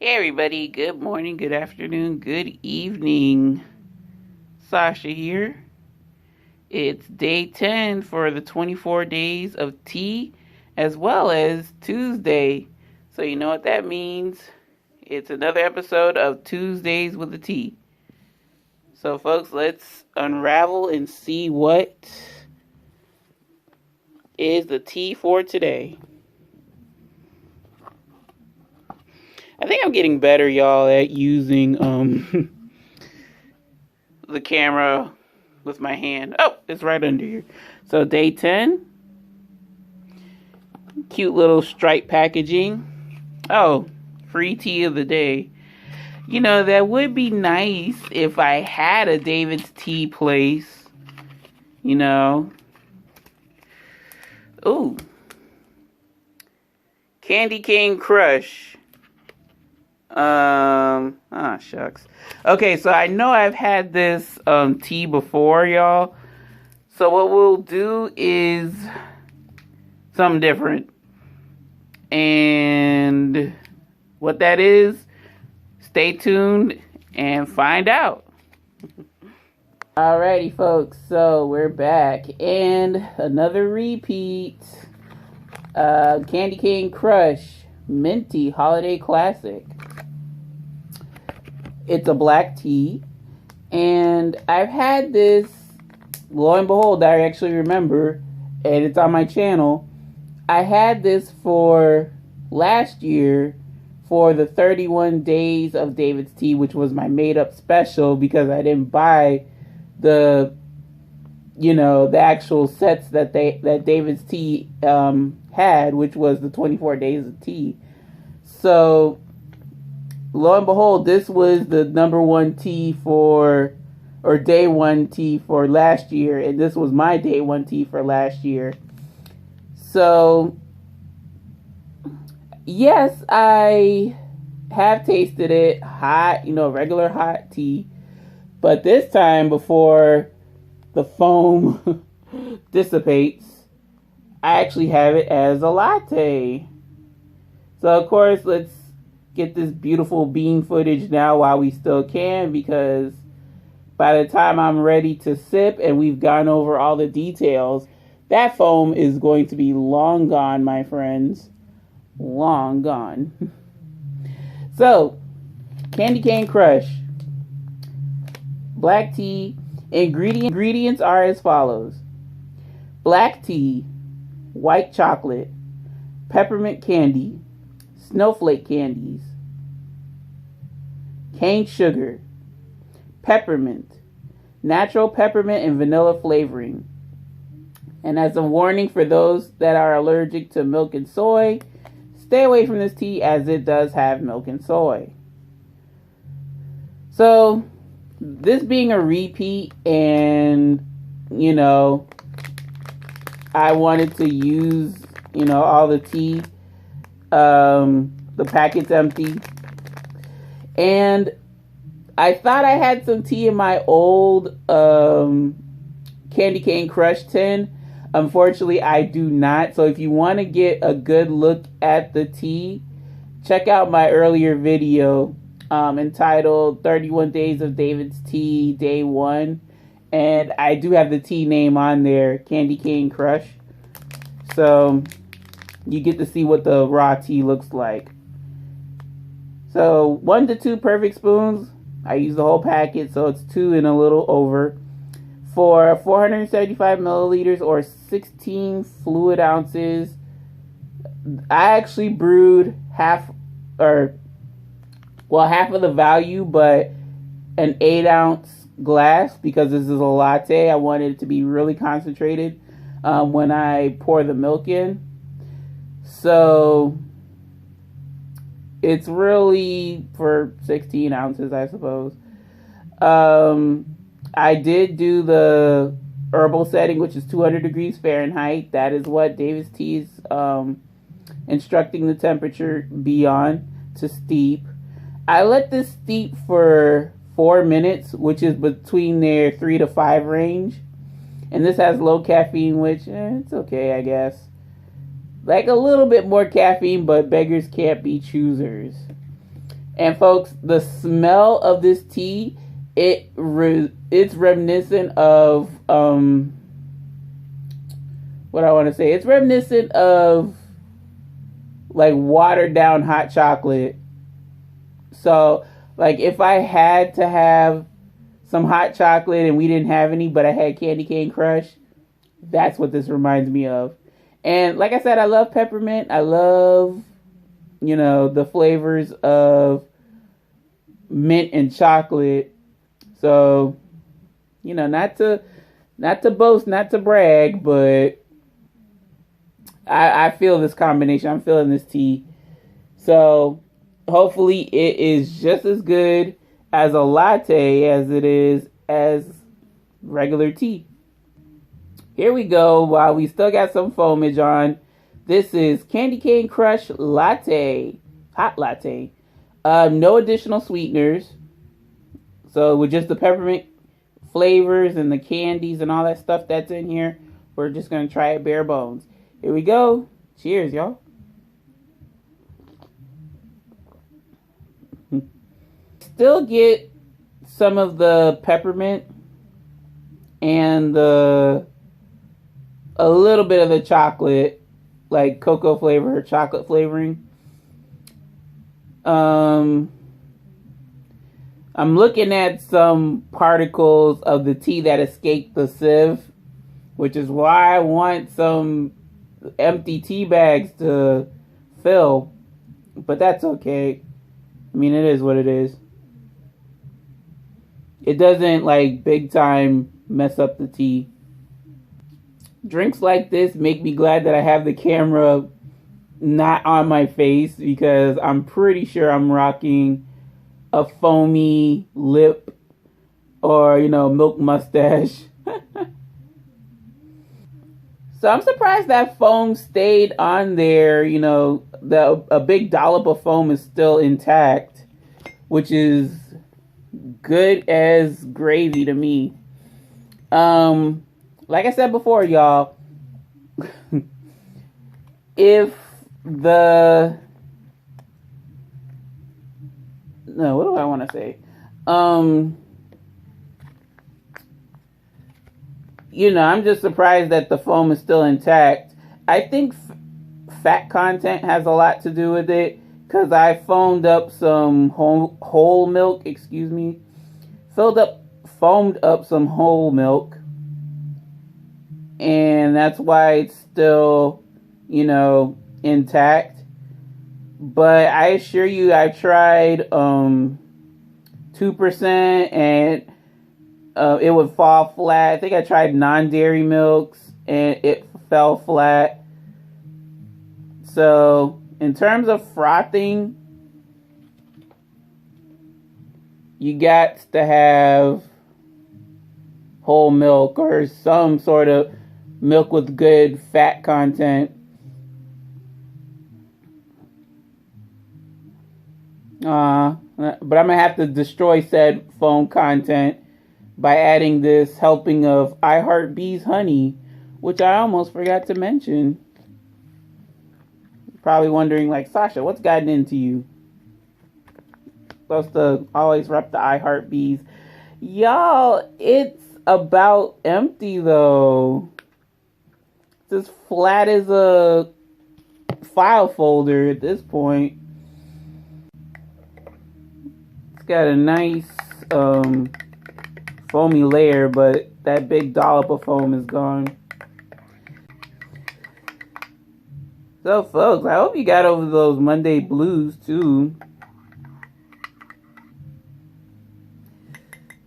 Hey everybody, good morning, good afternoon, good evening. Sasha here. It's day 10 for the 24 days of tea as well as Tuesday. So you know what that means. It's another episode of Tuesdays with the Tea. So folks, let's unravel and see what is the tea for today. I think I'm getting better, y'all, at using the camera with my hand. Oh, it's right under here. So day 10. Cute little stripe packaging. Oh, free tea of the day. You know, that would be nice if I had a David's Tea place. You know. Ooh. Candy Cane Crush. Shucks. Okay, so I know I've had this tea before, y'all. So what we'll do is something different. And what that is, stay tuned and find out. Alrighty, folks, so we're back. And another repeat. Candy Cane Crush Minty Holiday Classic. It's a black tea. And I've had this, lo and behold, I actually remember, and it's on my channel. I had this for last year for the 31 days of David's Tea, which was my made up special because I didn't buy the actual sets that David's Tea had, which was the 24 days of tea. So lo and behold, this was the number one tea or day one tea for last year, and this was my day one tea for last year. So, yes, I have tasted it hot, regular hot tea. But this time, before the foam dissipates, I actually have it as a latte. So, of course, let's get this beautiful bean footage now while we still can, because by the time I'm ready to sip and we've gone over all the details, that foam is going to be long gone, my friends. Long gone. So, Candy Cane Crush. Black tea. Ingredients are as follows. Black tea, white chocolate, peppermint candy, snowflake candies, cane sugar, peppermint, natural peppermint and vanilla flavoring. And as a warning for those that are allergic to milk and soy, stay away from this tea as it does have milk and soy. So, this being a repeat and, I wanted to use, all the tea. The packet's empty. And I thought I had some tea in my old Candy Cane Crush tin. Unfortunately, I do not. So if you want to get a good look at the tea, check out my earlier video entitled 31 Days of David's Tea, Day 1. And I do have the tea name on there, Candy Cane Crush. So you get to see what the raw tea looks like. So 1 to 2 perfect spoons. I use the whole packet, so it's 2 and a little over. For 475 milliliters or 16 fluid ounces. I actually brewed half of the value, but an 8-ounce glass because this is a latte. I wanted it to be really concentrated when I pour the milk in. So it's really for 16 ounces, I suppose. I did do the herbal setting, which is 200 degrees Fahrenheit. That is what David's Tea is instructing the temperature be on to steep. I let this steep for 4 minutes, which is between their 3 to 5 range. And this has low caffeine, which it's okay, I guess. Like a little bit more caffeine, but beggars can't be choosers. And folks, the smell of this tea, it's reminiscent of what I want to say. It's reminiscent of like watered down hot chocolate. So like if I had to have some hot chocolate and we didn't have any, but I had Candy Cane Crush, that's what this reminds me of. And like I said, I love peppermint. I love, the flavors of mint and chocolate. So, not to boast, not to brag, but I feel this combination. I'm feeling this tea. So hopefully it is just as good as a latte as it is as regular tea. Here we go. While we still got some foamage on, this is Candy Cane Crush Latte, hot latte. No additional sweeteners. So with just the peppermint flavors and the candies and all that stuff that's in here, we're just going to try it bare bones. Here we go. Cheers, y'all. Still get some of the peppermint and a little bit of the chocolate, like cocoa flavor, chocolate flavoring. I'm looking at some particles of the tea that escaped the sieve, which is why I want some empty tea bags to fill, but that's okay. I mean, it is what it is. It doesn't like big time mess up the tea. Drinks like this make me glad that I have the camera not on my face, because I'm pretty sure I'm rocking a foamy lip or, milk mustache. So I'm surprised that foam stayed on there. A big dollop of foam is still intact, which is good as gravy to me. Like I said before, y'all, what do I want to say? I'm just surprised that the foam is still intact. I think fat content has a lot to do with it, because I foamed up some whole milk, foamed up some whole milk, and that's why it's still, intact. But I assure you, I tried 2%, and it would fall flat. I think I tried non-dairy milks, and it fell flat. So in terms of frothing, you got to have whole milk or some sort of milk with good fat content. But I'm going to have to destroy said foam content by adding this helping of I Heart Bees honey, which I almost forgot to mention. You're probably wondering, like, Sasha, what's gotten into you? Supposed to always rep the I Heart Bees. Y'all, it's about empty, though. It's as flat as a file folder at this point. It's got a nice foamy layer, but that big dollop of foam is gone. So folks, I hope you got over those Monday blues too.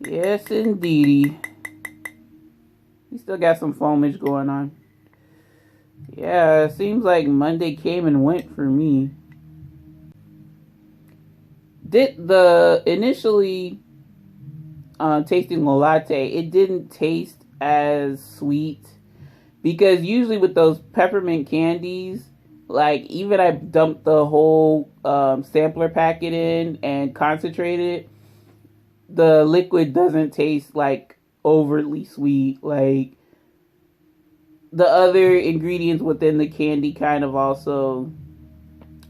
Yes indeedy. We still got some foamage going on. Yeah, it seems like Monday came and went for me. Did the initially tasting the latte, it didn't taste as sweet, because usually with those peppermint candies, like even I dumped the whole sampler packet in and concentrated, the liquid doesn't taste like overly sweet. Like the other ingredients within the candy kind of also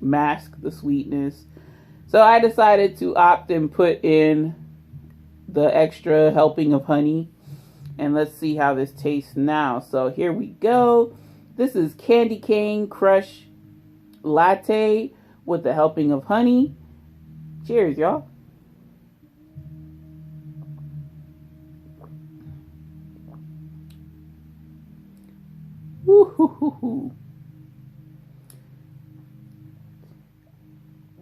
mask the sweetness. So I decided to opt and put in the extra helping of honey. And let's see how this tastes now. So here we go. This is Candy Cane Crush Latte with the helping of honey. Cheers, y'all. Woo-hoo-hoo-hoo.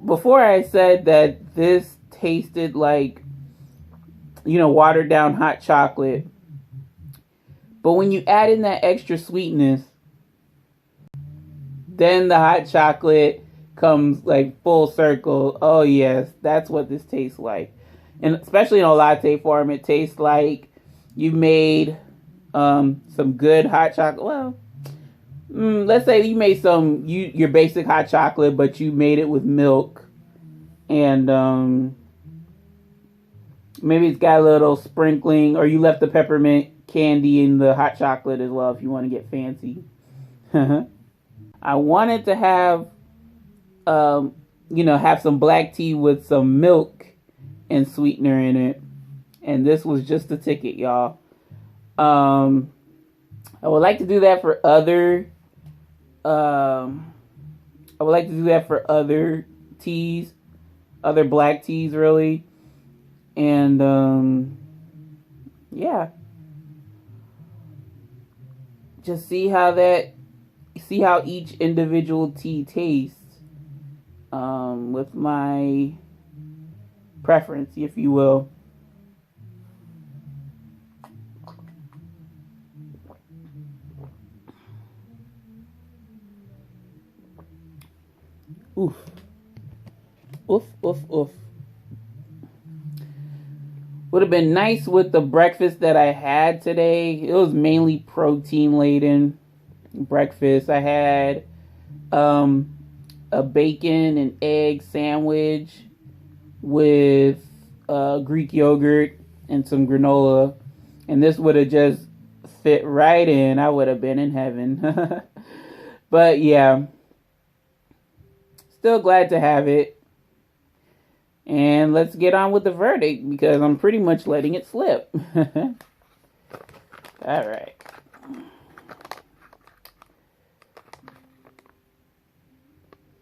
Before I said that this tasted like, watered down hot chocolate. But when you add in that extra sweetness, then the hot chocolate comes like full circle. Oh yes, that's what this tastes like. And especially in a latte form, it tastes like you made some good hot chocolate. Well, let's say you made your basic hot chocolate, but you made it with milk, and maybe it's got a little sprinkling, or you left the peppermint candy in the hot chocolate as well if you want to get fancy. I wanted to have have some black tea with some milk and sweetener in it, and this was just the ticket, y'all. I would like to do that for other teas, other black teas, really. And yeah, just see how each individual tea tastes, with my preference, if you will. Oof. Oof, oof, oof. Would have been nice with the breakfast that I had today. It was mainly protein laden breakfast. I had a bacon and egg sandwich with Greek yogurt and some granola. And this would have just fit right in. I would have been in heaven. But yeah, still glad to have it. And let's get on with the verdict, because I'm pretty much letting it slip. All right.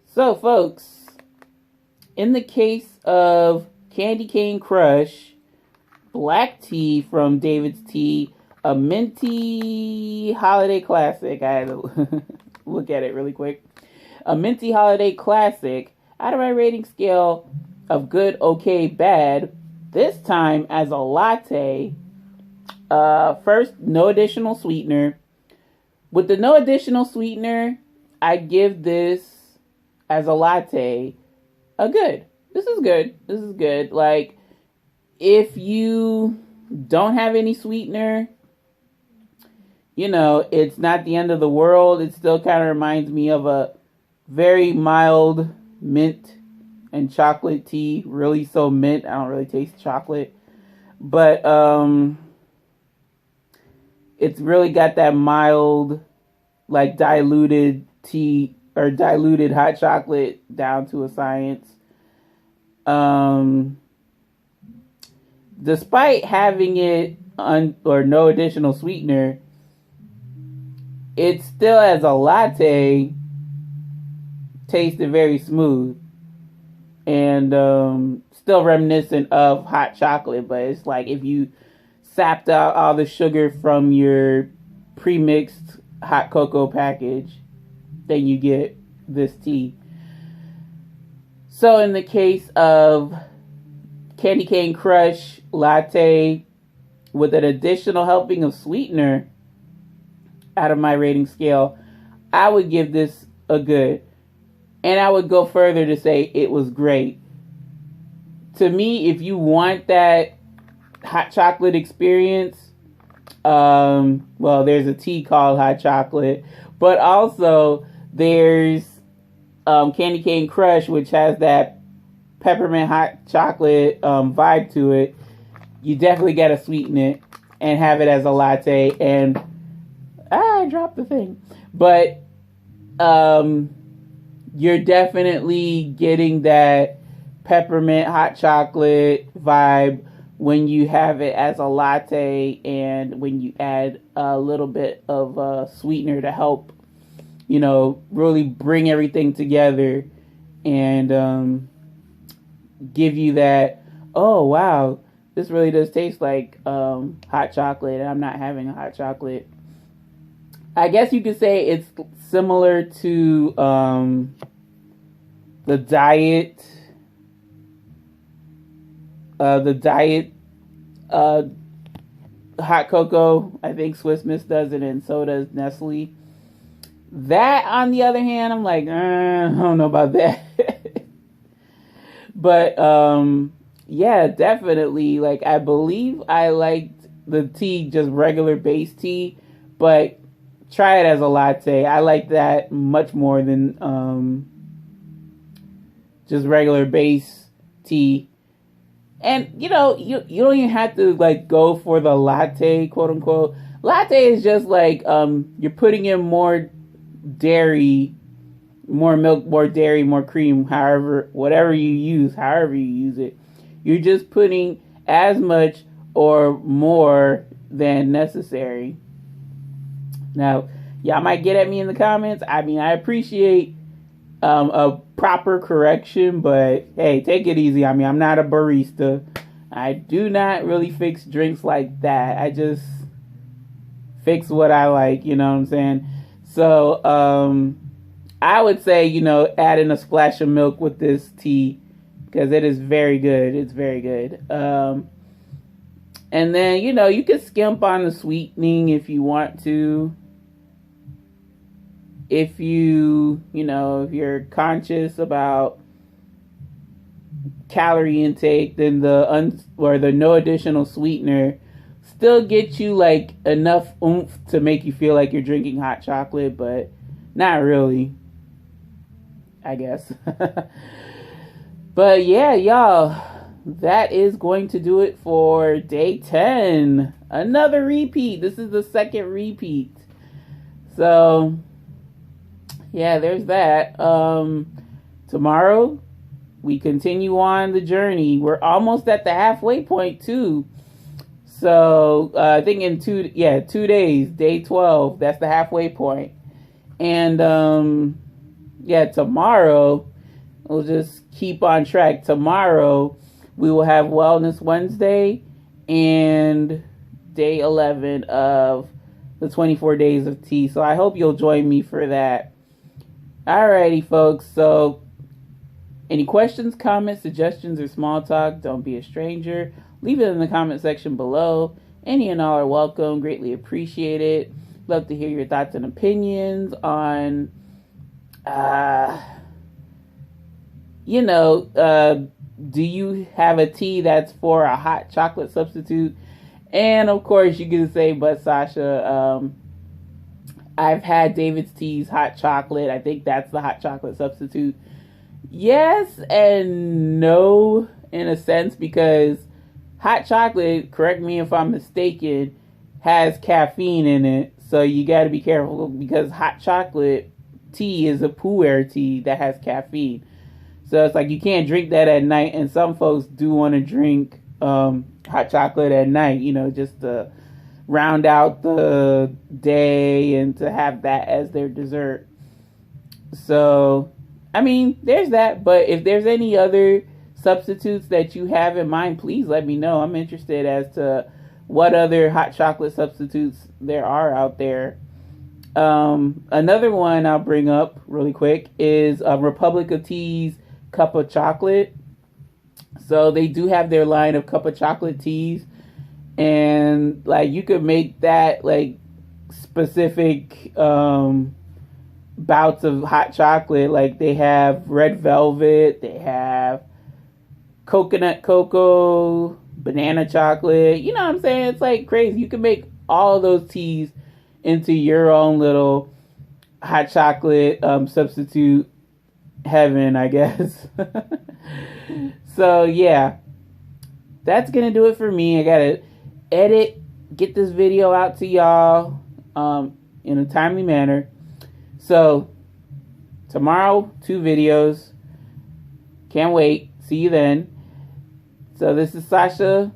So, folks, in the case of Candy Cane Crush Black Tea from David's Tea, a minty holiday classic. I had to look at it really quick. A minty holiday classic, out of my rating scale of good, okay, bad, this time as a latte. First, no additional sweetener. With the no additional sweetener, I give this as a latte a good. This is good. This is good. Like, if you don't have any sweetener, it's not the end of the world. It still kind of reminds me of a very mild mint and chocolate tea. Really so mint. I don't really taste chocolate. But it's really got that mild, like, diluted tea or diluted hot chocolate down to a science. Despite having it or no additional sweetener, it still, as a latte, tasted very smooth. And still reminiscent of hot chocolate, but it's like if you sapped out all the sugar from your pre-mixed hot cocoa package, then you get this tea. So in the case of Candy Cane Crush Latte with an additional helping of sweetener, out of my rating scale, I would give this a good. And I would go further to say it was great. To me, if you want that hot chocolate experience, there's a tea called hot chocolate, but also there's Candy Cane Crush, which has that peppermint hot chocolate vibe to it. You definitely got to sweeten it and have it as a latte. And I dropped the thing, but you're definitely getting that peppermint hot chocolate vibe when you have it as a latte, and when you add a little bit of sweetener to help, really bring everything together and give you that, oh wow, this really does taste like hot chocolate, and I'm not having a hot chocolate. I guess you could say it's similar to the diet hot cocoa. I think Swiss Miss does it, and so does Nestle. That, on the other hand, I'm like, I don't know about that. But yeah, definitely. Like, I believe I liked the tea, just regular base tea, but try it as a latte. I like that much more than just regular base tea. And you don't even have to like go for the latte, quote unquote. Latte is just like you're putting in more dairy, more milk, more dairy, more cream, whatever you use, however you use it. You're just putting as much or more than necessary. Now, y'all might get at me in the comments. I mean, I appreciate a proper correction, but hey, take it easy. I mean, I'm not a barista. I do not really fix drinks like that. I just fix what I like, you know what I'm saying? So, I would say, add in a splash of milk with this tea, because it is very good. It's very good. And then, you can skimp on the sweetening if you want to. If if you're conscious about calorie intake, then the no additional sweetener still get you like enough oomph to make you feel like you're drinking hot chocolate, but not really, I guess. But yeah, y'all, that is going to do it for day 10. Another repeat. This is the second repeat. So yeah, there's that. Tomorrow we continue on the journey. We're almost at the halfway point too. So I think in 2 days, day 12, that's the halfway point. And tomorrow we'll just keep on track. Tomorrow we will have Wellness Wednesday and day 11 of the 24 days of tea. So I hope you'll join me for that. Alrighty, folks. So, any questions, comments, suggestions, or small talk, don't be a stranger. Leave it in the comment section below. Any and all are welcome. Greatly appreciated. Love to hear your thoughts and opinions on, do you have a tea that's for a hot chocolate substitute? And, of course, you can say, but Sasha, I've had David's Tea's hot chocolate. I think that's the hot chocolate substitute. Yes and no, in a sense, because hot chocolate, correct me if I'm mistaken, has caffeine in it. So you got to be careful, because hot chocolate tea is a pu'er tea that has caffeine. So it's like you can't drink that at night. And some folks do want to drink hot chocolate at night, just to round out the day and to have that as their dessert. So, I mean, there's that. But if there's any other substitutes that you have in mind, please let me know. I'm interested as to what other hot chocolate substitutes there are out there. Another one I'll bring up really quick is Republic of Tea's Cup of Chocolate. So they do have their line of cup of chocolate teas. And like you could make that like specific bouts of hot chocolate. Like they have red velvet, they have coconut cocoa, banana chocolate. You know what I'm saying? It's like crazy. You can make all of those teas into your own little hot chocolate substitute heaven, I guess. So yeah, that's gonna do it for me. I gotta edit, get this video out to y'all in a timely manner. So tomorrow, 2 videos. Can't wait. See you then. So this is Sasha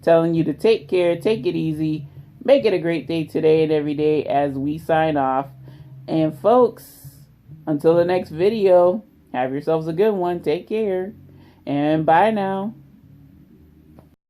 telling you to take care, take it easy, make it a great day today and every day as we sign off. And folks, until the next video, have yourselves a good one. Take care. And bye now.